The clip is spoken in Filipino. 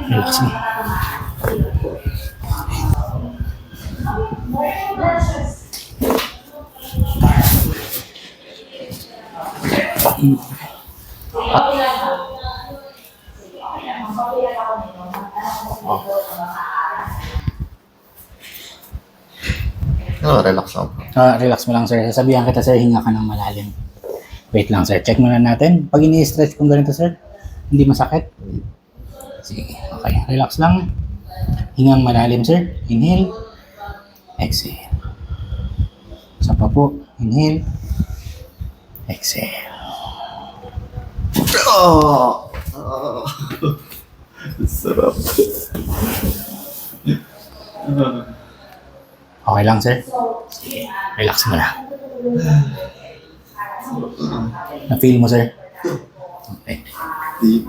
Relax mo. Relax lang. Relax mo lang, sir. Sasabihan kita, sir, hinga ka ng malalim. Wait lang, sir. Check muna natin. Pag ini-stretch kung ganito, sir, hindi masakit. Sige, okay. Relax lang. Hingang malalim, sir. Inhale. Exhale. Isa pa po. Inhale. Exhale. Oh! Sarap. Okay lang, sir? Sige. Relax mo na. Na-feel mo, sir? Okay. Deep.